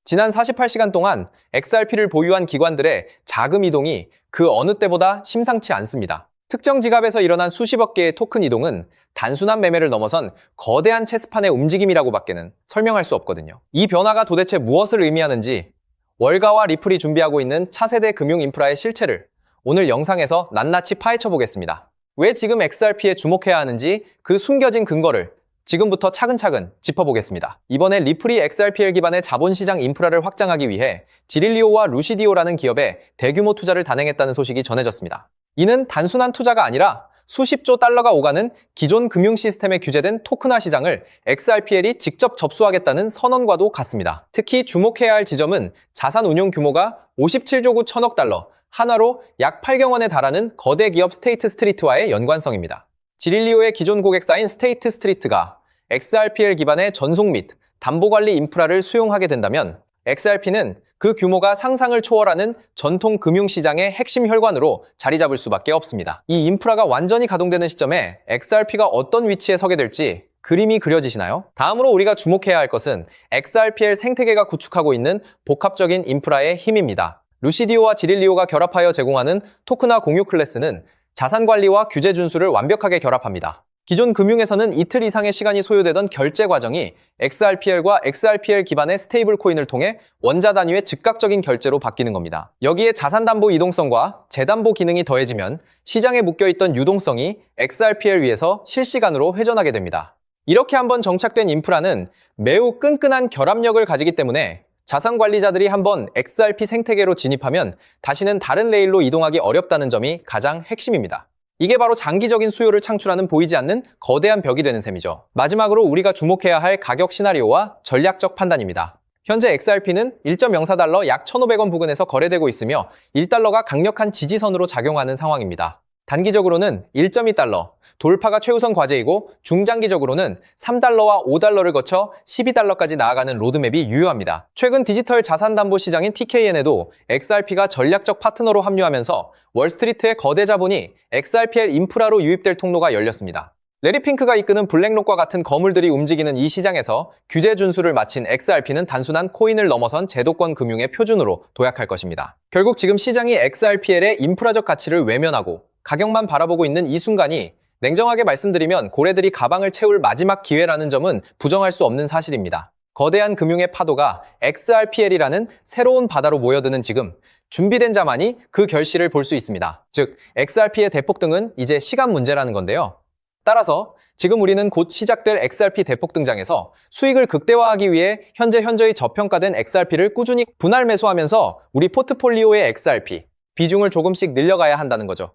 지난 48시간 동안 XRP를 보유한 기관들의 자금 이동이 그 어느 때보다 심상치 않습니다. 특정 지갑에서 일어난 수십억 개의 토큰 이동은 단순한 매매를 넘어선 거대한 체스판의 움직임이라고 밖에는 설명할 수 없거든요. 이 변화가 도대체 무엇을 의미하는지 월가와 리플이 준비하고 있는 차세대 금융 인프라의 실체를 오늘 영상에서 낱낱이 파헤쳐 보겠습니다. 왜 지금 XRP에 주목해야 하는지 그 숨겨진 근거를 지금부터 차근차근 짚어보겠습니다. 이번에 리플이 XRPL 기반의 자본시장 인프라를 확장하기 위해 지릴리오와 루시디오라는 기업에 대규모 투자를 단행했다는 소식이 전해졌습니다. 이는 단순한 투자가 아니라 수십조 달러가 오가는 기존 금융 시스템에 규제된 토큰화 시장을 XRPL이 직접 접수하겠다는 선언과도 같습니다. 특히 주목해야 할 지점은 자산 운용 규모가 57조 9천억 달러, 한화로 약 8경 원에 달하는 거대 기업 스테이트 스트리트와의 연관성입니다. 지릴리오의 기존 고객사인 스테이트 스트리트가 XRPL 기반의 전송 및 담보관리 인프라를 수용하게 된다면 XRP는 그 규모가 상상을 초월하는 전통 금융시장의 핵심 혈관으로 자리 잡을 수밖에 없습니다. 이 인프라가 완전히 가동되는 시점에 XRP가 어떤 위치에 서게 될지 그림이 그려지시나요? 다음으로 우리가 주목해야 할 것은 XRPL 생태계가 구축하고 있는 복합적인 인프라의 힘입니다. 루시디오와 지릴리오가 결합하여 제공하는 토큰화 공유 클래스는 자산 관리와 규제 준수를 완벽하게 결합합니다. 기존 금융에서는 이틀 이상의 시간이 소요되던 결제 과정이 XRPL과 XRPL 기반의 스테이블 코인을 통해 원자 단위의 즉각적인 결제로 바뀌는 겁니다. 여기에 자산담보 이동성과 재담보 기능이 더해지면 시장에 묶여있던 유동성이 XRPL 위에서 실시간으로 회전하게 됩니다. 이렇게 한번 정착된 인프라는 매우 끈끈한 결합력을 가지기 때문에 자산 관리자들이 한번 XRP 생태계로 진입하면 다시는 다른 레일로 이동하기 어렵다는 점이 가장 핵심입니다. 이게 바로 장기적인 수요를 창출하는 보이지 않는 거대한 벽이 되는 셈이죠. 마지막으로 우리가 주목해야 할 가격 시나리오와 전략적 판단입니다. 현재 XRP는 1.04달러 약 1,500원 부근에서 거래되고 있으며 1달러가 강력한 지지선으로 작용하는 상황입니다. 단기적으로는 1.2달러, 돌파가 최우선 과제이고 중장기적으로는 3달러와 5달러를 거쳐 12달러까지 나아가는 로드맵이 유효합니다. 최근 디지털 자산담보 시장인 TKN에도 XRP가 전략적 파트너로 합류하면서 월스트리트의 거대 자본이 XRPL 인프라로 유입될 통로가 열렸습니다. 레리 핑크가 이끄는 블랙록과 같은 거물들이 움직이는 이 시장에서 규제 준수를 마친 XRP는 단순한 코인을 넘어선 제도권 금융의 표준으로 도약할 것입니다. 결국 지금 시장이 XRPL의 인프라적 가치를 외면하고 가격만 바라보고 있는 이 순간이 냉정하게 말씀드리면 고래들이 가방을 채울 마지막 기회라는 점은 부정할 수 없는 사실입니다. 거대한 금융의 파도가 XRPL이라는 새로운 바다로 모여드는 지금 준비된 자만이 그 결실을 볼 수 있습니다. 즉, XRP의 대폭등은 이제 시간 문제라는 건데요. 따라서 지금 우리는 곧 시작될 XRP 대폭 등장에서 수익을 극대화하기 위해 현저히 저평가된 XRP를 꾸준히 분할 매수하면서 우리 포트폴리오의 XRP 비중을 조금씩 늘려가야 한다는 거죠.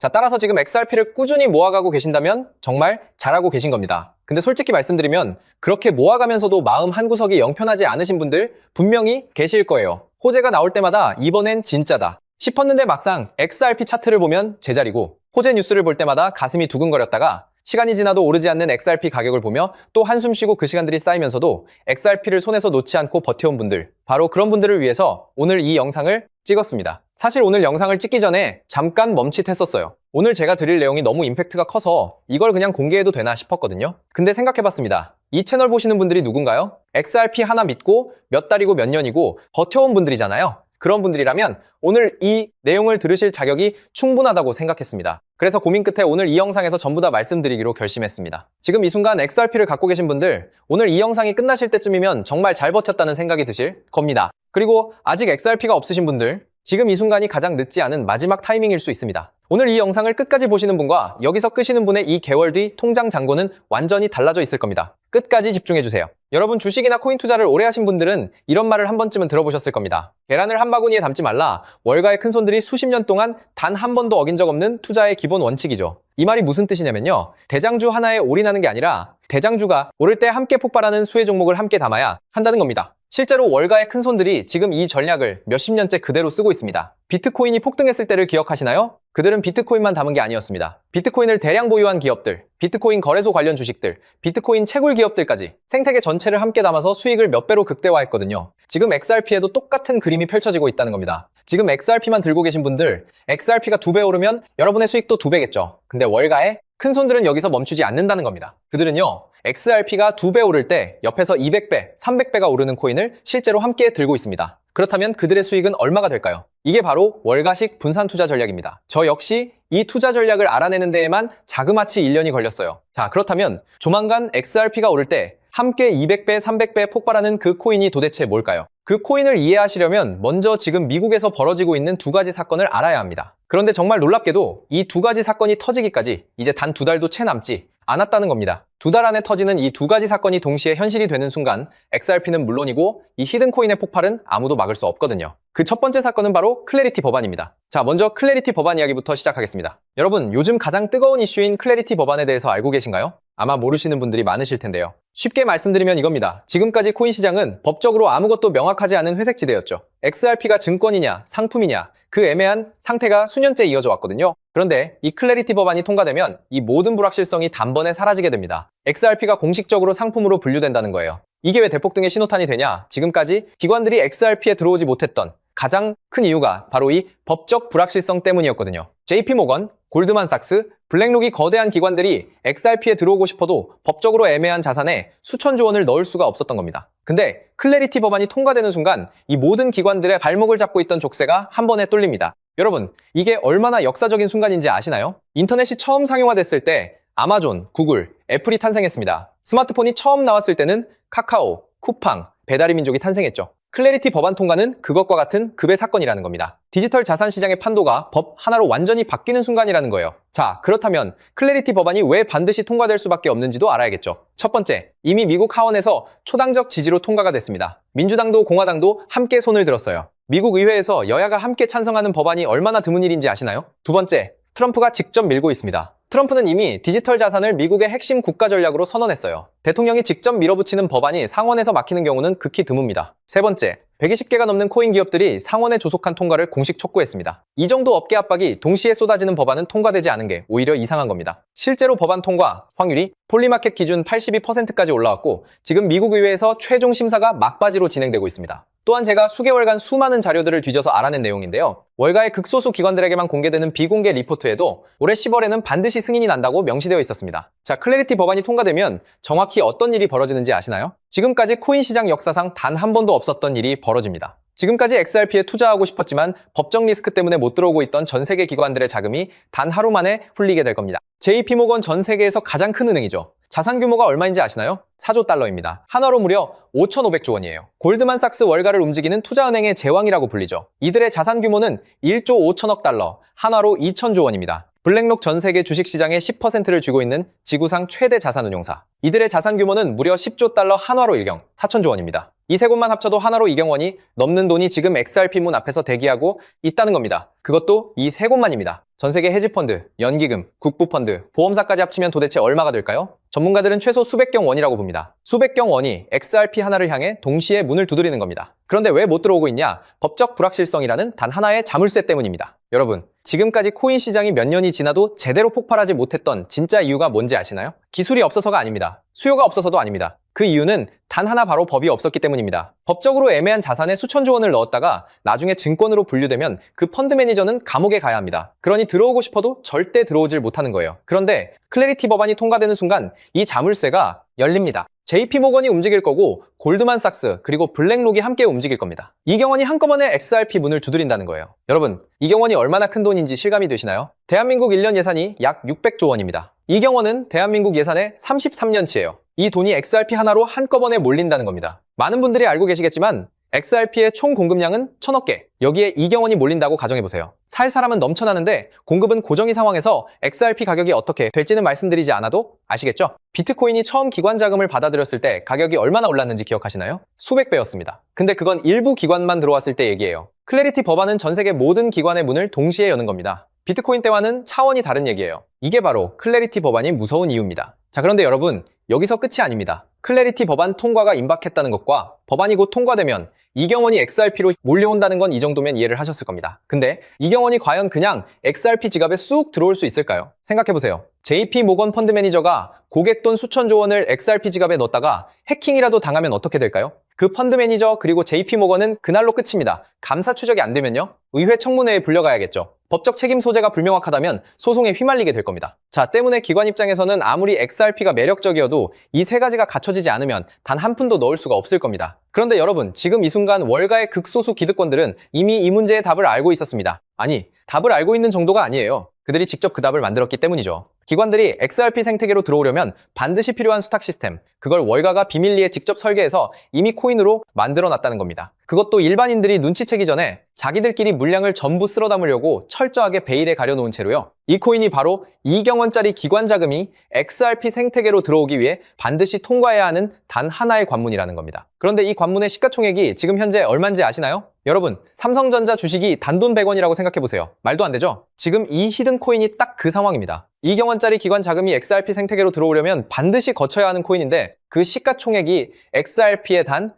자, 따라서 지금 XRP를 꾸준히 모아가고 계신다면 정말 잘하고 계신 겁니다. 근데 솔직히 말씀드리면 그렇게 모아가면서도 마음 한구석이 영편하지 않으신 분들 분명히 계실 거예요. 호재가 나올 때마다 이번엔 진짜다 싶었는데 막상 XRP 차트를 보면 제자리고 호재 뉴스를 볼 때마다 가슴이 두근거렸다가 시간이 지나도 오르지 않는 XRP 가격을 보며 또 한숨 쉬고 그 시간들이 쌓이면서도 XRP를 손에서 놓지 않고 버텨온 분들, 바로 그런 분들을 위해서 오늘 이 영상을 찍었습니다. 사실 오늘 영상을 찍기 전에 잠깐 멈칫했었어요. 오늘 제가 드릴 내용이 너무 임팩트가 커서 이걸 그냥 공개해도 되나 싶었거든요. 근데 생각해봤습니다. 이 채널 보시는 분들이 누군가요? XRP 하나 믿고 몇 달이고 몇 년이고 버텨온 분들이잖아요. 그런 분들이라면 오늘 이 내용을 들으실 자격이 충분하다고 생각했습니다. 그래서 고민 끝에 오늘 이 영상에서 전부 다 말씀드리기로 결심했습니다. 지금 이 순간 XRP를 갖고 계신 분들, 오늘 이 영상이 끝나실 때쯤이면 정말 잘 버텼다는 생각이 드실 겁니다. 그리고 아직 XRP가 없으신 분들, 지금 이 순간이 가장 늦지 않은 마지막 타이밍일 수 있습니다. 오늘 이 영상을 끝까지 보시는 분과 여기서 끄시는 분의 이 개월 뒤 통장 잔고는 완전히 달라져 있을 겁니다. 끝까지 집중해주세요. 여러분 주식이나 코인 투자를 오래 하신 분들은 이런 말을 한 번쯤은 들어보셨을 겁니다. 계란을 한 바구니에 담지 말라. 월가의 큰손들이 수십 년 동안 단 한 번도 어긴 적 없는 투자의 기본 원칙이죠. 이 말이 무슨 뜻이냐면요. 대장주 하나에 올인하는 게 아니라 대장주가 오를 때 함께 폭발하는 수혜 종목을 함께 담아야 한다는 겁니다. 실제로 월가의 큰손들이 지금 이 전략을 몇십 년째 그대로 쓰고 있습니다. 비트코인이 폭등했을 때를 기억하시나요? 그들은 비트코인만 담은 게 아니었습니다. 비트코인을 대량 보유한 기업들, 비트코인 거래소 관련 주식들, 비트코인 채굴 기업들까지 생태계 전체를 함께 담아서 수익을 몇 배로 극대화했거든요. 지금 XRP에도 똑같은 그림이 펼쳐지고 있다는 겁니다. 지금 XRP만 들고 계신 분들, XRP가 2배 오르면 여러분의 수익도 2배겠죠. 근데 월가의 큰손들은 여기서 멈추지 않는다는 겁니다. 그들은요, XRP가 2배 오를 때 옆에서 200배, 300배가 오르는 코인을 실제로 함께 들고 있습니다. 그렇다면 그들의 수익은 얼마가 될까요? 이게 바로 월가식 분산 투자 전략입니다. 저 역시 이 투자 전략을 알아내는 데에만 자그마치 1년이 걸렸어요. 자, 그렇다면 조만간 XRP가 오를 때 함께 200배, 300배 폭발하는 그 코인이 도대체 뭘까요? 그 코인을 이해하시려면 먼저 지금 미국에서 벌어지고 있는 두 가지 사건을 알아야 합니다. 그런데 정말 놀랍게도 이 두 가지 사건이 터지기까지 이제 단 2달도 채 남지 않았다는 겁니다. 2달 안에 터지는 이 두 가지 사건이 동시에 현실이 되는 순간 XRP는 물론이고 이 히든코인의 폭발은 아무도 막을 수 없거든요. 그 첫 번째 사건은 바로 클래리티 법안입니다. 자, 먼저 클래리티 법안 이야기부터 시작하겠습니다. 여러분, 요즘 가장 뜨거운 이슈인 클래리티 법안에 대해서 알고 계신가요? 아마 모르시는 분들이 많으실 텐데요. 쉽게 말씀드리면 이겁니다. 지금까지 코인 시장은 법적으로 아무것도 명확하지 않은 회색지대였죠. XRP가 증권이냐, 상품이냐, 그 애매한 상태가 수년째 이어져 왔거든요. 그런데 이 클래리티 법안이 통과되면 이 모든 불확실성이 단번에 사라지게 됩니다. XRP가 공식적으로 상품으로 분류된다는 거예요. 이게 왜 대폭등의 신호탄이 되냐? 지금까지 기관들이 XRP에 들어오지 못했던 가장 큰 이유가 바로 이 법적 불확실성 때문이었거든요. JP모건, 골드만삭스, 블랙록이 거대한 기관들이 XRP에 들어오고 싶어도 법적으로 애매한 자산에 수천조 원을 넣을 수가 없었던 겁니다. 근데 클래리티 법안이 통과되는 순간 이 모든 기관들의 발목을 잡고 있던 족쇄가 한 번에 뚫립니다. 여러분, 이게 얼마나 역사적인 순간인지 아시나요? 인터넷이 처음 상용화됐을 때 아마존, 구글, 애플이 탄생했습니다. 스마트폰이 처음 나왔을 때는 카카오, 쿠팡, 배달의 민족이 탄생했죠. 클래리티 법안 통과는 그것과 같은 급의 사건이라는 겁니다. 디지털 자산 시장의 판도가 법 하나로 완전히 바뀌는 순간이라는 거예요. 자, 그렇다면 클래리티 법안이 왜 반드시 통과될 수밖에 없는지도 알아야겠죠. 첫 번째, 이미 미국 하원에서 초당적 지지로 통과가 됐습니다. 민주당도 공화당도 함께 손을 들었어요. 미국 의회에서 여야가 함께 찬성하는 법안이 얼마나 드문 일인지 아시나요? 두 번째, 트럼프가 직접 밀고 있습니다. 트럼프는 이미 디지털 자산을 미국의 핵심 국가 전략으로 선언했어요. 대통령이 직접 밀어붙이는 법안이 상원에서 막히는 경우는 극히 드뭅니다. 세 번째, 120개가 넘는 코인 기업들이 상원에 조속한 통과를 공식 촉구했습니다. 이 정도 업계 압박이 동시에 쏟아지는 법안은 통과되지 않은 게 오히려 이상한 겁니다. 실제로 법안 통과 확률이 폴리마켓 기준 82%까지 올라왔고 지금 미국 의회에서 최종 심사가 막바지로 진행되고 있습니다. 또한 제가 수개월간 수많은 자료들을 뒤져서 알아낸 내용인데요. 월가의 극소수 기관들에게만 공개되는 비공개 리포트에도 올해 10월에는 반드시 승인이 난다고 명시되어 있었습니다. 자, 클래리티 법안이 통과되면 정확히 어떤 일이 벌어지는지 아시나요? 지금까지 코인 시장 역사상 단 한 번도 없었던 일이 벌어집니다. 지금까지 XRP에 투자하고 싶었지만 법적 리스크 때문에 못 들어오고 있던 전 세계 기관들의 자금이 단 하루 만에 풀리게 될 겁니다. JP모건 전 세계에서 가장 큰 은행이죠. 자산 규모가 얼마인지 아시나요? 4조 달러입니다. 한화로 무려 5,500조 원이에요. 골드만삭스 월가를 움직이는 투자은행의 제왕이라고 불리죠. 이들의 자산 규모는 1조 5천억 달러, 한화로 2천조 원입니다. 블랙록 전 세계 주식시장의 10%를 쥐고 있는 지구상 최대 자산운용사. 이들의 자산 규모는 무려 10조 달러 한화로 일경, 4천조 원입니다. 이 세 곳만 합쳐도 한화로 2경 원이 넘는 돈이 지금 XRP 문 앞에서 대기하고 있다는 겁니다. 그것도 이 세 곳만입니다. 전 세계 헤지펀드, 연기금, 국부펀드, 보험사까지 합치면 도대체 얼마가 될까요? 전문가들은 최소 수백경 원이라고 봅니다. 수백경 원이 XRP 하나를 향해 동시에 문을 두드리는 겁니다. 그런데 왜 못 들어오고 있냐? 법적 불확실성이라는 단 하나의 자물쇠 때문입니다. 여러분, 지금까지 코인 시장이 몇 년이 지나도 제대로 폭발하지 못했던 진짜 이유가 뭔지 아시나요? 기술이 없어서가 아닙니다. 수요가 없어서도 아닙니다. 그 이유는 단 하나 바로 법이 없었기 때문입니다. 법적으로 애매한 자산에 수천조 원을 넣었다가 나중에 증권으로 분류되면 그 펀드 매니저는 감옥에 가야 합니다. 그러니 들어오고 싶어도 절대 들어오질 못하는 거예요. 그런데 클래리티 법안이 통과되는 순간 이 자물쇠가 열립니다. JP모건이 움직일 거고 골드만삭스 그리고 블랙록이 함께 움직일 겁니다. 이경원이 한꺼번에 XRP 문을 두드린다는 거예요. 여러분, 이경원이 얼마나 큰 돈인지 실감이 되시나요? 대한민국 1년 예산이 약 600조 원입니다. 이경원은 대한민국 예산의 33년치예요. 이 돈이 XRP 하나로 한꺼번에 몰린다는 겁니다. 많은 분들이 알고 계시겠지만 XRP의 총 공급량은 1000억 개. 여기에 이경원이 몰린다고 가정해보세요. 살 사람은 넘쳐나는데 공급은 고정인 상황에서 XRP 가격이 어떻게 될지는 말씀드리지 않아도 아시겠죠? 비트코인이 처음 기관 자금을 받아들였을 때 가격이 얼마나 올랐는지 기억하시나요? 수백 배였습니다. 근데 그건 일부 기관만 들어왔을 때 얘기예요. 클래리티 법안은 전 세계 모든 기관의 문을 동시에 여는 겁니다. 비트코인 때와는 차원이 다른 얘기예요. 이게 바로 클래리티 법안이 무서운 이유입니다. 자, 그런데 여러분, 여기서 끝이 아닙니다. 클래리티 법안 통과가 임박했다는 것과 법안이 곧 통과되면 이경원이 XRP로 몰려온다는 건 이 정도면 이해를 하셨을 겁니다. 근데 이경원이 과연 그냥 XRP 지갑에 쑥 들어올 수 있을까요? 생각해보세요. JP모건 펀드 매니저가 고객돈 수천조 원을 XRP 지갑에 넣었다가 해킹이라도 당하면 어떻게 될까요? 그 펀드 매니저 그리고 JP모건은 그날로 끝입니다. 감사 추적이 안 되면요? 의회 청문회에 불려가야겠죠. 법적 책임 소재가 불명확하다면 소송에 휘말리게 될 겁니다. 자, 때문에 기관 입장에서는 아무리 XRP가 매력적이어도 이 세 가지가 갖춰지지 않으면 단 한 푼도 넣을 수가 없을 겁니다. 그런데 여러분, 지금 이 순간 월가의 극소수 기득권들은 이미 이 문제의 답을 알고 있었습니다. 아니, 답을 알고 있는 정도가 아니에요. 그들이 직접 그 답을 만들었기 때문이죠. 기관들이 XRP 생태계로 들어오려면 반드시 필요한 수탁 시스템, 그걸 월가가 비밀리에 직접 설계해서 이미 코인으로 만들어놨다는 겁니다. 그것도 일반인들이 눈치채기 전에 자기들끼리 물량을 전부 쓸어 담으려고 철저하게 베일에 가려놓은 채로요. 이 코인이 바로 2경원짜리 기관 자금이 XRP 생태계로 들어오기 위해 반드시 통과해야 하는 단 하나의 관문이라는 겁니다. 그런데 이 관문의 시가총액이 지금 현재 얼마인지 아시나요? 여러분, 삼성전자 주식이 단돈 100원이라고 생각해보세요. 말도 안 되죠? 지금 이 히든 코인이 딱 그 상황입니다. 2경원짜리 기관 자금이 XRP 생태계로 들어오려면 반드시 거쳐야 하는 코인인데 그 시가총액이 XRP의 단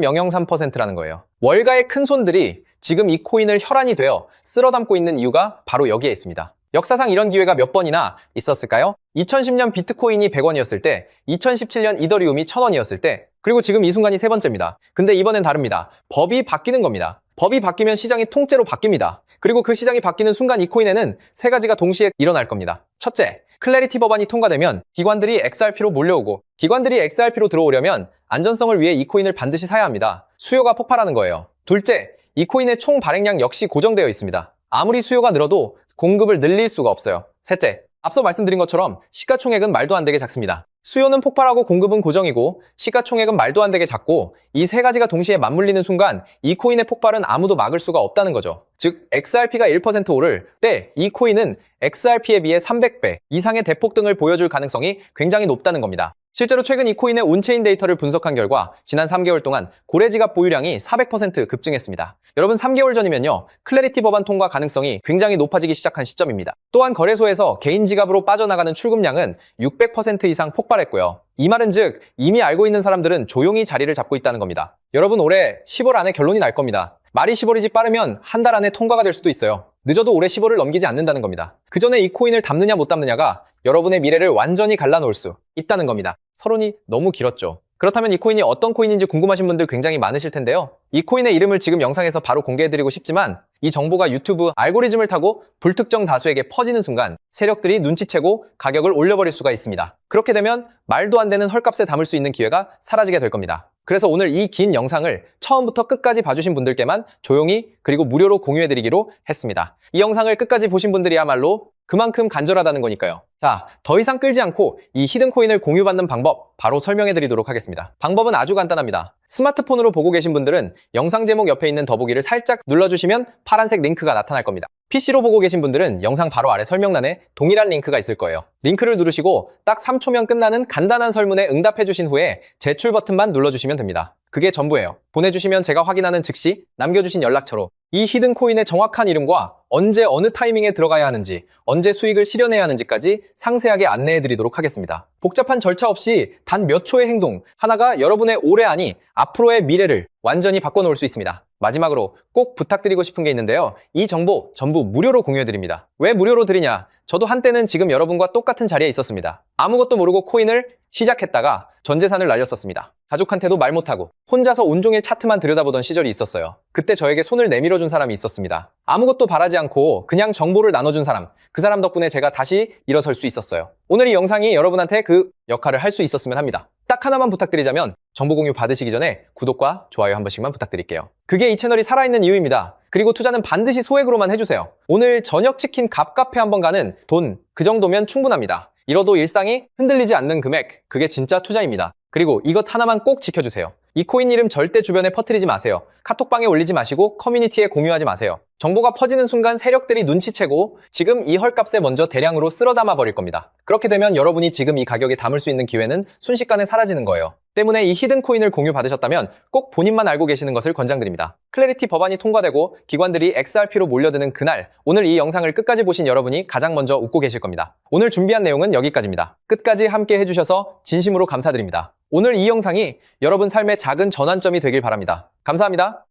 0.003%라는 거예요. 월가의 큰 손들이 지금 이 코인을 혈안이 되어 쓸어 담고 있는 이유가 바로 여기에 있습니다. 역사상 이런 기회가 몇 번이나 있었을까요? 2010년 비트코인이 100원이었을 때, 2017년 이더리움이 1000원이었을 때, 그리고 지금 이 순간이 세 번째입니다. 근데 이번엔 다릅니다. 법이 바뀌는 겁니다. 법이 바뀌면 시장이 통째로 바뀝니다. 그리고 그 시장이 바뀌는 순간 이 코인에는 세 가지가 동시에 일어날 겁니다. 첫째, 클래리티 법안이 통과되면 기관들이 XRP로 몰려오고 기관들이 XRP로 들어오려면 안전성을 위해 이 코인을 반드시 사야 합니다. 수요가 폭발하는 거예요. 둘째, 이 코인의 총 발행량 역시 고정되어 있습니다. 아무리 수요가 늘어도 공급을 늘릴 수가 없어요. 셋째, 앞서 말씀드린 것처럼 시가총액은 말도 안 되게 작습니다. 수요는 폭발하고 공급은 고정이고 시가총액은 말도 안 되게 작고 이 세 가지가 동시에 맞물리는 순간 이 코인의 폭발은 아무도 막을 수가 없다는 거죠. 즉 XRP가 1% 오를 때 이 코인은 XRP에 비해 300배 이상의 대폭등을 보여줄 가능성이 굉장히 높다는 겁니다. 실제로 최근 이 코인의 온체인 데이터를 분석한 결과 지난 3개월 동안 고래지갑 보유량이 400% 급증했습니다. 여러분 3개월 전이면요. 클래리티 법안 통과 가능성이 굉장히 높아지기 시작한 시점입니다. 또한 거래소에서 개인 지갑으로 빠져나가는 출금량은 600% 이상 폭발했고요. 이 말은 즉 이미 알고 있는 사람들은 조용히 자리를 잡고 있다는 겁니다. 여러분 올해 10월 안에 결론이 날 겁니다. 말이 10월이지 빠르면 한 달 안에 통과가 될 수도 있어요. 늦어도 올해 10월을 넘기지 않는다는 겁니다. 그 전에 이 코인을 담느냐 못 담느냐가 여러분의 미래를 완전히 갈라놓을 수 있다는 겁니다. 서론이 너무 길었죠. 그렇다면 이 코인이 어떤 코인인지 궁금하신 분들 굉장히 많으실 텐데요. 이 코인의 이름을 지금 영상에서 바로 공개해드리고 싶지만 이 정보가 유튜브 알고리즘을 타고 불특정 다수에게 퍼지는 순간 세력들이 눈치채고 가격을 올려버릴 수가 있습니다. 그렇게 되면 말도 안 되는 헐값에 담을 수 있는 기회가 사라지게 될 겁니다. 그래서 오늘 이 긴 영상을 처음부터 끝까지 봐주신 분들께만 조용히 그리고 무료로 공유해드리기로 했습니다. 이 영상을 끝까지 보신 분들이야말로 그만큼 간절하다는 거니까요. 자, 더 이상 끌지 않고 이 히든 코인을 공유받는 방법 바로 설명해 드리도록 하겠습니다. 방법은 아주 간단합니다. 스마트폰으로 보고 계신 분들은 영상 제목 옆에 있는 더보기를 살짝 눌러주시면 파란색 링크가 나타날 겁니다. PC로 보고 계신 분들은 영상 바로 아래 설명란에 동일한 링크가 있을 거예요. 링크를 누르시고 딱 3초면 끝나는 간단한 설문에 응답해 주신 후에 제출 버튼만 눌러주시면 됩니다. 그게 전부예요. 보내주시면 제가 확인하는 즉시 남겨주신 연락처로 이 히든 코인의 정확한 이름과 언제 어느 타이밍에 들어가야 하는지, 언제 수익을 실현해야 하는지까지 상세하게 안내해 드리도록 하겠습니다. 복잡한 절차 없이 단 몇 초의 행동 하나가 여러분의 올해 아니 앞으로의 미래를 완전히 바꿔놓을 수 있습니다. 마지막으로 꼭 부탁드리고 싶은 게 있는데요. 이 정보 전부 무료로 공유해드립니다. 왜 무료로 드리냐? 저도 한때는 지금 여러분과 똑같은 자리에 있었습니다. 아무것도 모르고 코인을 시작했다가 전 재산을 날렸었습니다. 가족한테도 말 못하고 혼자서 온종일 차트만 들여다보던 시절이 있었어요. 그때 저에게 손을 내밀어준 사람이 있었습니다. 아무것도 바라지 않고 그냥 정보를 나눠준 사람, 그 사람 덕분에 제가 다시 일어설 수 있었어요. 오늘 이 영상이 여러분한테 그 역할을 할 수 있었으면 합니다. 딱 하나만 부탁드리자면 정보 공유 받으시기 전에 구독과 좋아요 한 번씩만 부탁드릴게요. 그게 이 채널이 살아있는 이유입니다. 그리고 투자는 반드시 소액으로만 해주세요. 오늘 저녁 치킨 갑카페 한번 가는 돈 그 정도면 충분합니다. 잃어도 일상이 흔들리지 않는 금액, 그게 진짜 투자입니다. 그리고 이것 하나만 꼭 지켜주세요. 이 코인 이름 절대 주변에 퍼뜨리지 마세요. 카톡방에 올리지 마시고 커뮤니티에 공유하지 마세요. 정보가 퍼지는 순간 세력들이 눈치채고 지금 이 헐값에 먼저 대량으로 쓸어 담아 버릴 겁니다. 그렇게 되면 여러분이 지금 이 가격에 담을 수 있는 기회는 순식간에 사라지는 거예요. 때문에 이 히든 코인을 공유받으셨다면 꼭 본인만 알고 계시는 것을 권장드립니다. 클래리티 법안이 통과되고 기관들이 XRP로 몰려드는 그날, 오늘 이 영상을 끝까지 보신 여러분이 가장 먼저 웃고 계실 겁니다. 오늘 준비한 내용은 여기까지입니다. 끝까지 함께 해주셔서 진심으로 감사드립니다. 오늘 이 영상이 여러분 삶의 작은 전환점이 되길 바랍니다. 감사합니다.